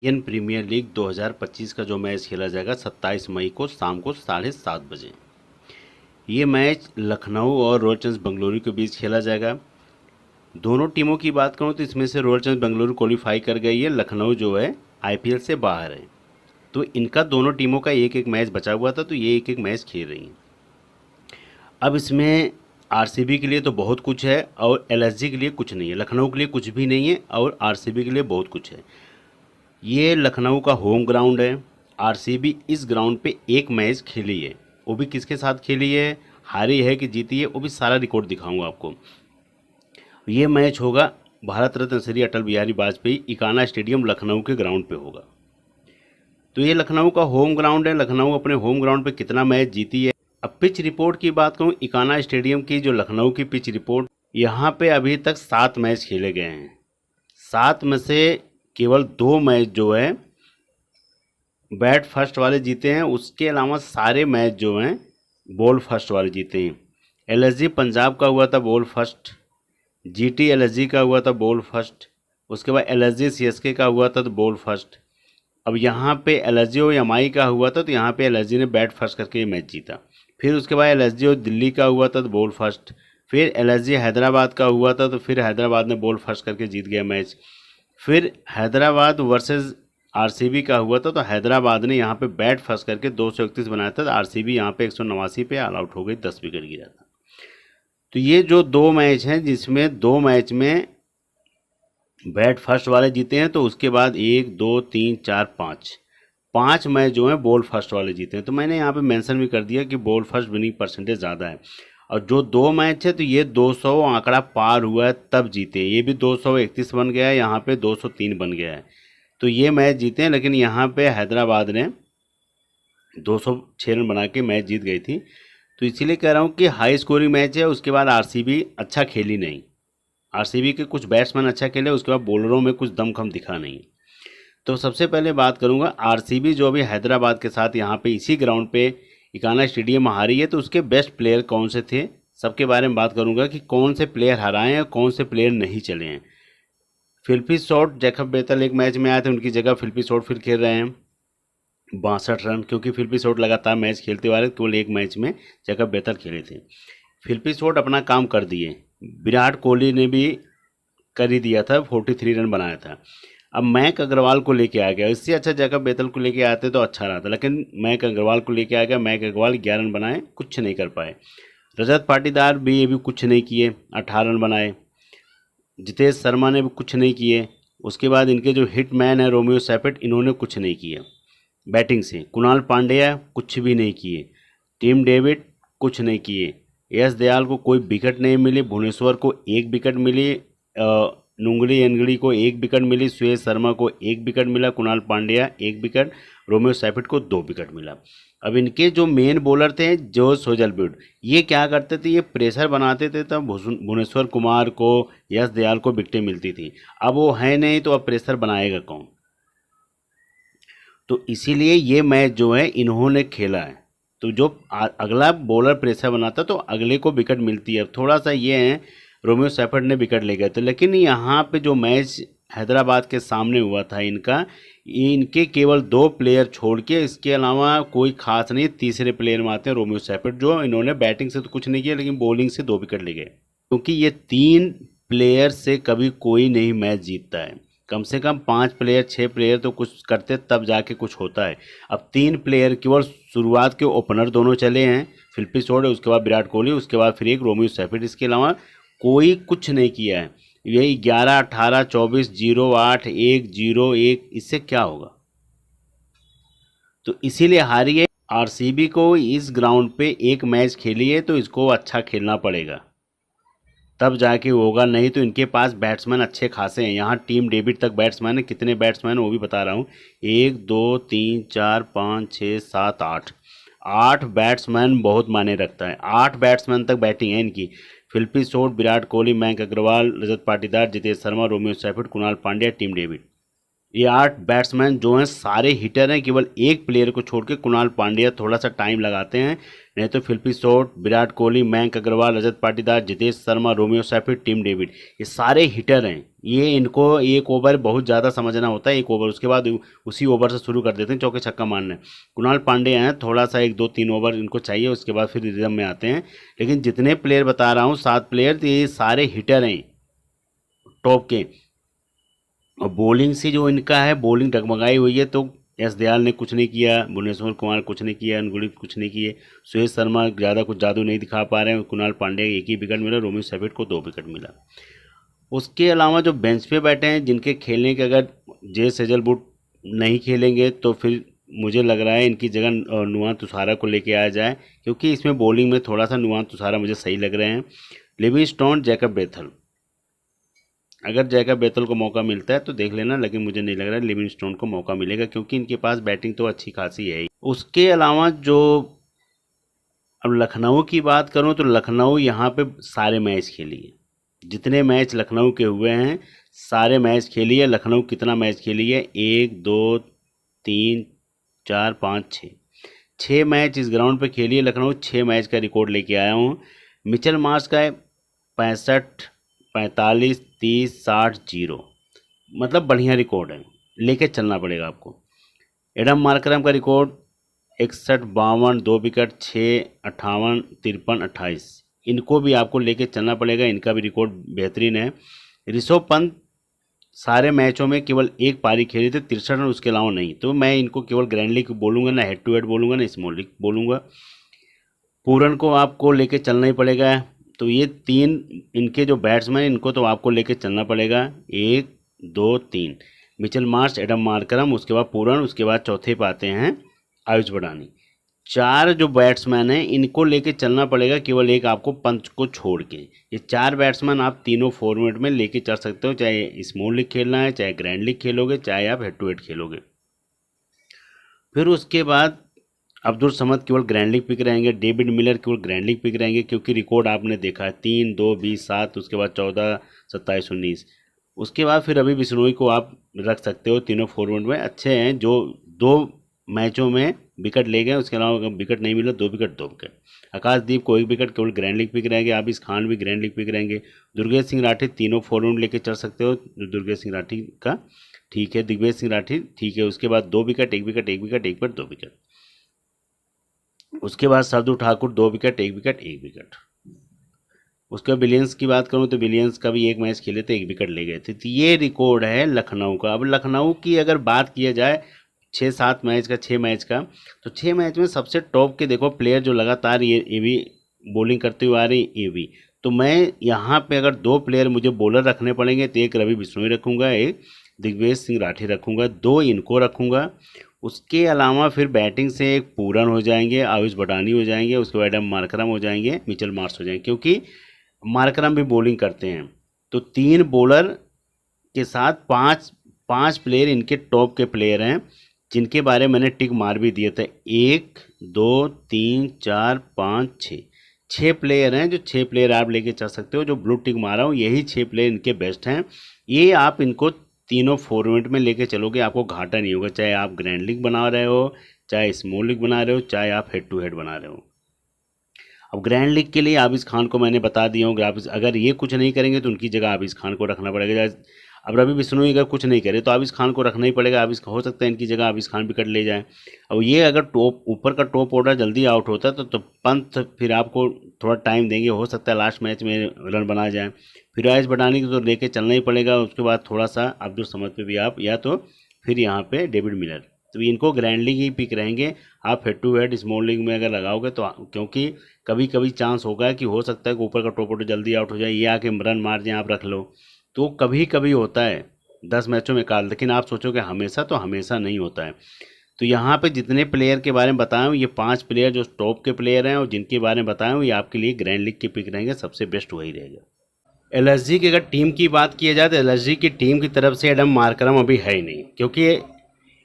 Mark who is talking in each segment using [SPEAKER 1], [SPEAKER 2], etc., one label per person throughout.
[SPEAKER 1] Indian premiere league 2025 का जो match खेला जाएगा 27 मई को शाम को 7:30 बजे। ये मैच लखनऊ और रॉयल चैलेंजर्स बेंगलुरु के बीच खेला जाएगा। दोनों टीमों की बात करूं तो इसमें से रॉयल चैलेंजर्स बेंगलुरु क्वालिफाई कर गई है, लखनऊ जो है आईपीएल से बाहर है। तो इनका दोनों टीमों का एक एक मैच बचा हुआ था, तो ये एक एक मैच खेल रही हैं। अब इसमें आरसीबी के लिए तो बहुत कुछ है और एलएसजी के लिए कुछ नहीं है। लखनऊ के लिए कुछ भी नहीं है और आरसीबी के लिए बहुत कुछ है। ये लखनऊ का होम ग्राउंड है। आरसीबी इस ग्राउंड पे एक मैच खेली है, वो भी किसके साथ खेली है, हारी है कि जीती है, वो भी सारा रिकॉर्ड दिखाऊंगा आपको। ये मैच होगा भारत रत्न श्री अटल बिहारी वाजपेयी इकाना स्टेडियम लखनऊ के ग्राउंड पे होगा। तो ये लखनऊ का होम ग्राउंड है। लखनऊ अपने होम ग्राउंड पे कितना मैच जीती है। अब पिच रिपोर्ट की बात करूँ, इकाना स्टेडियम की जो लखनऊ की पिच रिपोर्ट, यहाँ पे अभी तक 7 मैच खेले गए हैं। 7 में से केवल 2 मैच जो है बैट फर्स्ट वाले जीते हैं, उसके अलावा सारे मैच जो हैं बॉल फर्स्ट वाले जीते हैं। एलएसजी पंजाब का हुआ था बॉल फर्स्ट, जीटी एलएसजी का हुआ था बॉल फर्स्ट, उसके बाद एलएसजी सीएसके का हुआ था तो बॉल फर्स्ट। अब यहाँ पे एलएसजी और एमआई का हुआ था तो यहाँ पे एलएसजी ने बैट फर्स्ट करके ये मैच जीता। फिर उसके बाद एलएसजी और दिल्ली का हुआ था तो बॉल फर्स्ट, फिर एलएसजी हैदराबाद का हुआ था तो फिर हैदराबाद ने बॉल फर्स्ट करके जीत गया मैच। फिर हैदराबाद वर्सेस आरसीबी का हुआ था तो हैदराबाद ने यहाँ पे बैट फर्स्ट करके 231 बनाया था, तो आरसीबी यहाँ पे 189 पे ऑल आउट हो गई, 10 विकेट गिरा था। तो ये जो 2 मैच हैं जिसमें 2 मैच में बैट फर्स्ट वाले जीते हैं, तो उसके बाद 1 2 3 4 5 मैच जो हैं बॉल फर्स्ट वाले जीते हैं। तो मैंने यहाँ पे मेंशन भी कर दिया कि बॉल फर्स्ट विनिंग परसेंटेज ज़्यादा है। और जो 2 मैच है तो ये 200 आंकड़ा पार हुआ है तब जीते हैं। ये भी 231 बन गया है, यहाँ पे 203 बन गया है, तो ये मैच जीते हैं। लेकिन यहाँ पे हैदराबाद ने 206 रन बना के मैच जीत गई थी। तो इसीलिए कह रहा हूँ कि हाई स्कोरिंग मैच है। उसके बाद आरसीबी अच्छा खेली नहीं, आरसीबी के कुछ बैट्समैन अच्छा खेले, उसके बाद बॉलरों में कुछ दमखम दिखा नहीं। तो सबसे पहले बात करूंगा आरसीबी जो अभी हैदराबाद के साथ यहाँ पे इसी ग्राउंड पे इकाना स्टेडियम में हारी है, तो उसके बेस्ट प्लेयर कौन से थे सबके बारे में बात करूंगा कि कौन से प्लेयर हराए हैं, कौन से प्लेयर नहीं चले हैं। फिलिपी शॉट जैकब बेतल एक मैच में आए थे, उनकी जगह फिलिपी शॉट फिर खेल रहे हैं 62 रन, क्योंकि फिलिपी शॉट लगातार मैच खेलते हुए केवल एक मैच में जैकब बेतल खेले थे। फिलिपी शॉट अपना काम कर दिए, विराट कोहली ने भी कर ही दिया था, 43 रन बनाया था। अब मैक अग्रवाल को लेके आ गया, इससे अच्छा जैकब बेतल को लेके आते तो अच्छा रहा था, लेकिन मैक अग्रवाल को लेके आ गया। मैक अग्रवाल 11 रन बनाए, कुछ नहीं कर पाए। रजत पाटीदार भी ये भी कुछ नहीं किए, 18 रन बनाए। जितेश शर्मा ने भी कुछ नहीं किए। उसके बाद इनके जो हिटमैन है रोमियो सेपेट, इन्होंने कुछ नहीं किया बैटिंग से। कुणाल पांड्या कुछ भी नहीं किए, टीम डेविड कुछ नहीं किए, यश दयाल को कोई विकेट नहीं मिली, भुवनेश्वर को 1 विकेट मिली, नुंगली एनगड़ी को 1 विकेट मिली, सुयश शर्मा को 1 विकेट मिला, कुणाल पांड्या 1 विकेट, रोमियो सेपिट को 2 विकेट मिला। अब इनके जो मेन बॉलर थे जोश होजलवुड, ये क्या करते थे, ये प्रेशर बनाते थे, तब भुवनेश्वर कुमार को, यश दयाल को विकेटें मिलती थी। अब वो है नहीं तो अब प्रेशर बनाएगा कौन। तो इसीलिए ये मैच जो है इन्होंने खेला है, तो जो अगला बॉलर प्रेशर बनाता तो अगले को विकेट मिलती है। अब थोड़ा सा ये है, रोमियो सेफर्ड ने विकेट ले गए थे, लेकिन यहाँ पे जो मैच हैदराबाद के सामने हुआ था इनके केवल 2 प्लेयर छोड़ के इसके अलावा कोई खास नहीं। तीसरे प्लेयर में आते हैं रोमियो सेफर्ड, जो इन्होंने बैटिंग से तो कुछ नहीं किया लेकिन बॉलिंग से 2 विकेट ले गए, क्योंकि ये 3 प्लेयर से कभी कोई नहीं मैच जीतता है। कम से कम 5 प्लेयर 6 प्लेयर तो कुछ करते तब जाके कुछ होता है। अब 3 प्लेयर केवल शुरुआत के ओपनर दोनों चले हैं, फिलिपी शॉट, उसके बाद विराट कोहली, उसके बाद फिर एक रोमियो सेफर्ड, इसके अलावा कोई कुछ नहीं किया है। यही 11 18 24 0 8 1 0 1, इससे क्या होगा। तो इसीलिए हारी है। आरसीबी को इस ग्राउंड पे एक मैच खेली है तो इसको अच्छा खेलना पड़ेगा, तब जाके होगा, नहीं तो इनके पास बैट्समैन अच्छे खासे हैं। यहाँ टीम डेविड तक बैट्समैन है, कितने बैट्समैन वो भी बता रहा हूँ, 1 2 3 4 5 6 7 8 बैट्समैन बहुत मायने रखता है। 8 बैट्समैन तक बैटिंग है इनकी। Philip Short, Virat Kohli, Mayank Agarwal, Rajat Patidar, Jitesh Sharma, Romario Shepherd, Krunal Pandya, Tim David. ये 8 बैट्समैन जो हैं सारे हिटर हैं, केवल एक प्लेयर को छोड़ के कुणाल पांड्या थोड़ा सा टाइम लगाते हैं, नहीं तो Philip Short, Virat Kohli, Mayank Agarwal, Rajat Patidar, Jitesh Sharma, Romario Shepherd, Tim David, ये सारे हिटर हैं। ये इनको एक ओवर बहुत ज़्यादा समझना होता है, एक ओवर, उसके बाद उसी ओवर से शुरू कर देते हैं चौके छक्का मारने। कुणाल पांड्या हैं, थोड़ा सा 1-2-3 ओवर इनको चाहिए, उसके बाद फिर रिदम में आते हैं। लेकिन जितने प्लेयर बता रहा हूँ 7 प्लेयर, तो ये सारे हिटर हैं टॉप के। और बॉलिंग से जो इनका है, बॉलिंग डगमगाई हुई है, तो एस दयाल ने कुछ नहीं किया, भुवनेश्वर कुमार कुछ नहीं किया, अनगुलित कुछ नहीं किए, सुरेश शर्मा ज़्यादा कुछ जादू नहीं दिखा पा रहे हैं, कुणाल पांड्या 1 ही विकेट मिला, रोमियो सेफिट को 2 विकेट मिला। उसके अलावा जो बेंच पे बैठे हैं, जिनके खेलने के अगर जेस हेजलवुड नहीं खेलेंगे तो फिर मुझे लग रहा है इनकी जगह नुआन तुषारा को लेके आया जाए, क्योंकि इसमें बॉलिंग में थोड़ा सा नुआन तुषारा मुझे सही लग रहे हैं। लिविंगस्टोन, जैकब बेथल, अगर जैकब बेथल को मौका मिलता है तो देख लेना, लेकिन मुझे नहीं लग रहा है लिविंगस्टोन को मौका मिलेगा, क्योंकि इनके पास बैटिंग तो अच्छी खासी है ही। उसके अलावा जो अब लखनऊ की बात करूं तो लखनऊ यहाँ पे सारे मैच खेली है, जितने मैच लखनऊ के हुए हैं सारे मैच खेली है। लखनऊ कितना मैच खेली है? 1 2 3 4 5 6 6 मैच इस ग्राउंड पे खेली है लखनऊ। 6 मैच का रिकॉर्ड लेके आया हूँ। मिचेल मार्श का है 65 45 30 60 0, मतलब बढ़िया रिकॉर्ड है, लेके चलना पड़ेगा आपको। एडम मार्करम का रिकॉर्ड 61 52 2 विकेट 6 58 53 28, इनको भी आपको लेके चलना पड़ेगा, इनका भी रिकॉर्ड बेहतरीन है। ऋषभ पंत सारे मैचों में केवल एक पारी खेली थी, 63 रन, उसके अलावा नहीं, तो मैं इनको केवल ग्रैंड लीग बोलूँगा, ना हेड टू हेड बोलूँगा, ना स्मॉल लीग बोलूँगा। पूरन को आपको लेके चलना ही पड़ेगा, तो ये 3 इनके जो बैट्समैन, इनको तो आपको लेके चलना पड़ेगा। 1 2 3 मिचेल मार्श, एडम मार्करम, उसके बाद पूरन, उसके बाद चौथे पे आते हैं आयुष बड़ानी। 4 जो बैट्समैन हैं इनको लेके चलना पड़ेगा, केवल एक आपको पंच को छोड़ के। ये 4 बैट्समैन आप तीनों फॉर्मेट में लेके चल सकते हो, चाहे स्मॉल लीग खेलना है, चाहे ग्रैंड लीग खेलोगे, चाहे आप हेड टू हेड खेलोगे। फिर उसके बाद अब्दुल समद केवल ग्रैंड लीग पिक रहेंगे, डेविड मिलर केवल ग्रैंड लीग पिक रहेंगे, क्योंकि रिकॉर्ड आपने देखा है 3 2 20 7, उसके बाद 14 27 19। उसके बाद फिर रवि बिश्नोई को आप रख सकते हो, तीनों फॉर्मेट में अच्छे हैं, जो 2 मैचों में विकेट ले गए, उसके अलावा विकेट नहीं मिला, 2 विकेट 2 विकेट। आकाशदीप को 1 विकेट केवल ग्रैंड लीग पिक रहेंगे, आबिस खान भी ग्रैंड लीग पिक रहेंगे। दुर्गेश सिंह राठी तीनों फॉर्मेट लेके चल सकते हो, दुर्गेश सिंह राठी का ठीक है, दिग्विजय सिंह राठी ठीक है, उसके बाद 2 wicket 1 wicket 1 wicket 1 wicket 2 wicket. उसके बाद Shardul Thakur 2 wicket 1 wicket 1 wicket. उसके बाद विलियंस की बात करूं तो विलियंस का भी 1 मैच खेले थे, 1 विकेट ले गए थे। तो ये रिकॉर्ड है लखनऊ का। अब लखनऊ की अगर बात किया जाए 6-7 मैच का, 6 मैच का, तो 6 मैच में सबसे टॉप के देखो प्लेयर जो लगातार ये भी बॉलिंग करते हुए आ रही है, ये भी, तो मैं यहाँ पे अगर 2 प्लेयर मुझे बॉलर रखने पड़ेंगे तो एक रवि बिश्नोई रखूँगा, एक दिग्विजय सिंह राठी रखूँगा, 2 इनको रखूँगा। उसके अलावा फिर बैटिंग से एक पूरन हो जाएंगे, आयुष बटानी हो जाएंगे, उसके बाद एडम मार्करम हो जाएंगे, मिचेल मार्श हो जाएंगे, क्योंकि मार्करम भी बॉलिंग करते हैं। तो 3 बॉलर के साथ 5 प्लेयर इनके टॉप के प्लेयर हैं, जिनके बारे में मैंने टिक मार भी दिए थे। 1 2 3 4 5 6 प्लेयर हैं, जो 6 प्लेयर आप लेके चल सकते हो, जो ब्लू टिक मारा हूँ यही 6 प्लेयर इनके बेस्ट हैं। ये आप इनको तीनों फॉर्मेट में लेके चलोगे, आपको घाटा नहीं होगा, चाहे आप ग्रैंड लीग बना रहे हो, चाहे स्मॉल लीग बना रहे हो, चाहे आप हेड टू हेड बना रहे हो। अब ग्रैंड लीग के लिए आबिस खान को मैंने बता दिया हूँ, अगर ये कुछ नहीं करेंगे तो उनकी जगह आबिस खान को रखना पड़ेगा। अब रवि बिश्नोई अगर कुछ नहीं करे तो आबिस खान को रखना ही पड़ेगा, आबिस हो सकता है इनकी जगह आबिस खान विकेट ले जाए। अब ये अगर टॉप ऊपर का टॉप ऑर्डर जल्दी आउट होता है तो पंत फिर आपको थोड़ा टाइम देंगे, हो सकता है लास्ट मैच में रन बना जाए। फिर आयुष बटानी को तो लेके चलना ही पड़ेगा, उसके बाद थोड़ा सा अब्दुल समद पे भी आप, या तो फिर यहाँ पे डेविड मिलर, तो इनको ग्रैंड लीग ही पिक रहेंगे। आप head to head small league में अगर लगाओगे तो, क्योंकि कभी कभी चांस होगा कि हो सकता है कि ऊपर का टॉप ऑर्डर जल्दी आउट हो जाए, ये आके रन मार जाए, आप रख लो, तो कभी कभी होता है 10 मैचों में काल, लेकिन आप सोचोगे हमेशा, तो हमेशा नहीं होता है। तो यहाँ पे जितने प्लेयर के बारे में बताया हूँ, ये 5 प्लेयर जो टॉप के प्लेयर हैं और जिनके बारे में बताया हूँ, ये आपके लिए ग्रैंड लीग के पिक रहेंगे, सबसे बेस्ट वही रहेगा। एलएसजी की अगर टीम की बात की जाए तो एलएसजी की टीम की तरफ से एडम मार्करम अभी है ही नहीं, क्योंकि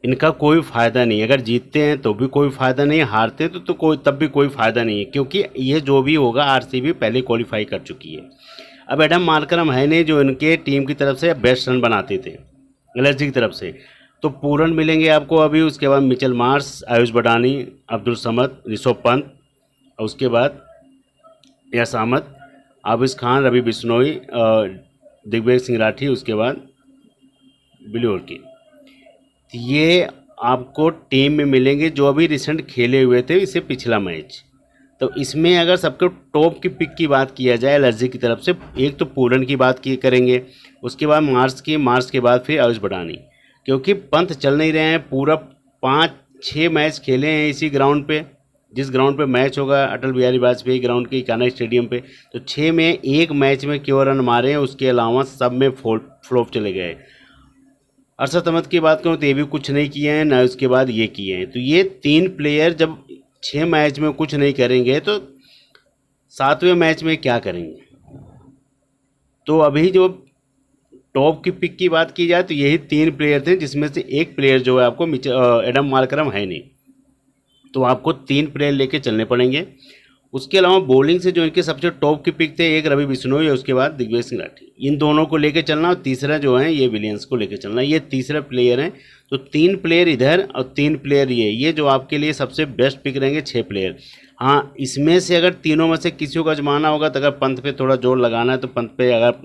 [SPEAKER 1] इनका कोई फ़ायदा नहीं। अगर जीतते हैं तो भी कोई फ़ायदा नहीं, हारते तो कोई तब भी कोई फ़ायदा नहीं है, क्योंकि ये जो भी होगा आरसीबी पहले क्वालिफाई कर चुकी है। अब एडम मार्करम है नहीं जो इनके टीम की तरफ से बेस्ट रन बनाते थे, एलएसजी की तरफ से। तो पूरन मिलेंगे आपको अभी, उसके बाद मिचेल मार्श, आयुष बडानी, अब्दुल समद, ऋषभ पंत, और उसके बाद यस अहमद, आबिस खान, रवि बिश्नोई, दिग्विजय सिंह राठी, उसके बाद बिल्ली की। ये आपको टीम में मिलेंगे जो अभी रिसेंट खेले हुए थे इससे पिछला मैच। तो इसमें अगर सबके टॉप की पिक की बात किया जाए एलएसजी की तरफ से, एक तो पूरन की बात की करेंगे, उसके बाद मार्च के बाद फिर आयुष बडानी, क्योंकि पंत चल नहीं रहे हैं। पूरा 5-6 मैच खेले हैं इसी ग्राउंड पे, जिस ग्राउंड पे मैच होगा अटल बिहारी वाजपेयी ग्राउंड के इकाना स्टेडियम पे। तो 6 में एक मैच में केवल रन मारे हैं, उसके अलावा सब में फ्लॉप चले गए। अरशद अहमद की बात करूँ तो ये भी कुछ नहीं किए हैं, ना उसके बाद ये किए हैं। तो ये 3 प्लेयर जब 6 मैच में कुछ नहीं करेंगे तो 7वें मैच में क्या करेंगे। तो अभी जो टॉप की पिक की बात की जाए तो यही 3 प्लेयर थे, जिसमें से एक प्लेयर जो है आपको एडम मार्करम है नहीं, तो आपको 3 प्लेयर लेके चलने पड़ेंगे। उसके अलावा बॉलिंग से जो इनके सबसे टॉप की पिक थे, एक रवि बिश्नोई और उसके बाद दिग्विजय सिंह राठी, इन दोनों को लेके चलना, और तीसरा जो है ये विलियम्स को लेके चलना। ये तीसरा प्लेयर है। तो 3 प्लेयर इधर और 3 प्लेयर ये जो आपके लिए सबसे बेस्ट पिक रहेंगे 6 प्लेयर। हाँ, इसमें से अगर तीनों में से किसी को आजमाना होगा तो अगर पंत पे थोड़ा जोर लगाना है तो पंत पे अगर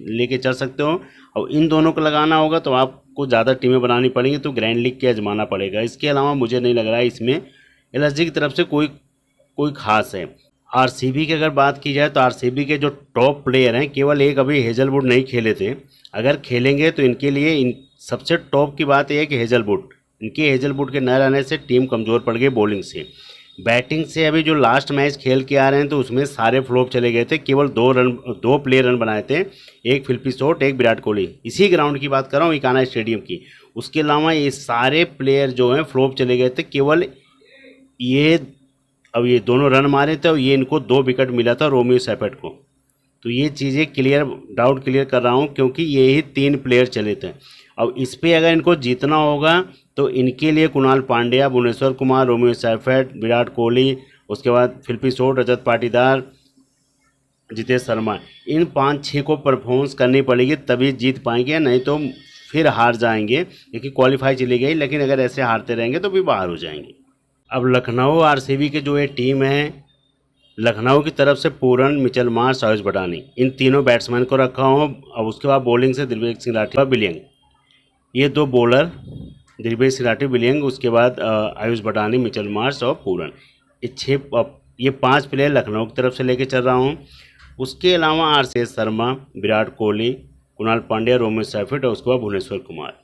[SPEAKER 1] लेके चल सकते हो, और इन दोनों को लगाना होगा तो आपको ज़्यादा टीमें बनानी पड़ेंगी, तो ग्रैंड लीग के आजमाना पड़ेगा। इसके अलावा मुझे नहीं लग रहा है इसमें एलएसजी की तरफ से कोई खास है। आरसीबी की अगर बात की जाए तो आरसीबी के जो टॉप प्लेयर हैं, केवल एक अभी हेजलवुड नहीं खेले थे, अगर खेलेंगे तो इनके लिए इन सबसे टॉप की बात यह है कि हेजलवुड के न रहने से टीम कमज़ोर पड़ गई बॉलिंग से। बैटिंग से अभी जो लास्ट मैच खेल के आ रहे हैं तो उसमें सारे फ्लॉप चले गए थे, केवल 2 प्लेयर रन बनाए थे, एक फिलिपी शॉर्ट, एक विराट कोहली। इसी ग्राउंड की बात कर रहा हूँ, इकाना स्टेडियम की। उसके अलावा ये सारे प्लेयर जो हैं फ्लॉप चले गए थे, केवल ये दोनों रन मारे थे और ये इनको 2 विकेट मिला था रोमियो सेपेट को। तो ये चीज़ें डाउट क्लियर कर रहा हूँ, क्योंकि ये ही 3 प्लेयर चले थे। अब इस पर अगर इनको जीतना होगा तो इनके लिए कुणाल पांड्या, भुवनेश्वर कुमार, रोमियो सेपेट, विराट कोहली, उसके बाद फिलिपी शॉर्ट, रजत पाटीदार, जितेश शर्मा, इन 5-6 को परफॉर्मेंस करनी पड़ेगी तभी जीत पाएंगे, नहीं तो फिर हार जाएंगे। क्योंकि क्वालिफाई चली गई, लेकिन अगर ऐसे हारते रहेंगे तो भी बाहर हो जाएंगे। अब लखनऊ आरसीबी की जो ये टीम है, लखनऊ की तरफ से पूरन, मिचेल मार्श, आयुष बडानी, इन तीनों बैट्समैन को रखा हूँ। अब उसके बाद बॉलिंग से दिग्विजय सिंह राठी और विलियंग, ये 2 बॉलर दिग्विजय सिंह राठी, विलियंग, उसके बाद आयुष बडानी, मिचेल मार्श और पूरन, ये 5 प्लेयर लखनऊ की तरफ से लेके चल रहा हूँ। उसके अलावा आरसीएस शर्मा, विराट कोहली, कुणाल पांड्या, रोमियो सेपेट और उसके बाद Bhuvneshwar Kumar.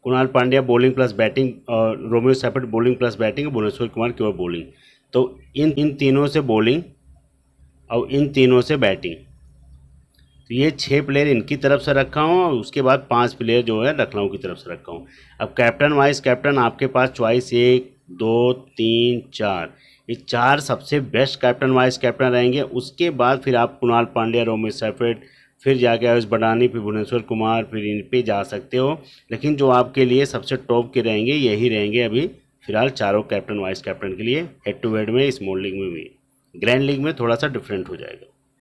[SPEAKER 1] Krunal Pandya bowling plus batting, और Romario Shepherd bowling plus batting, Bhuvneshwar Kumar केवल बॉलिंग। तो इन तीनों से बॉलिंग और इन तीनों से बैटिंग। तो ये 6 प्लेयर इनकी तरफ से रखा हूँ, और उसके बाद 5 प्लेयर जो है लखनऊ की तरफ से रखा हूँ। अब कैप्टन वाइस कैप्टन आपके पास चॉइस 1, 2, 3, 4, ये 4 सबसे बेस्ट कैप्टन वाइस कैप्टन रहेंगे। उसके बाद फिर आप कुणाल पांड्या, रोमियो सेपेट, फिर जाके आयुष बडानी, फिर भुवनेश्वर कुमार, फिर इन पे जा सकते हो। लेकिन जो आपके लिए सबसे टॉप के रहेंगे यही रहेंगे अभी फिलहाल चारों कैप्टन वाइस कैप्टन के लिए। हेड टू हेड में, स्मॉल लीग में भी, ग्रैंड लीग में थोड़ा सा डिफरेंट हो जाएगा।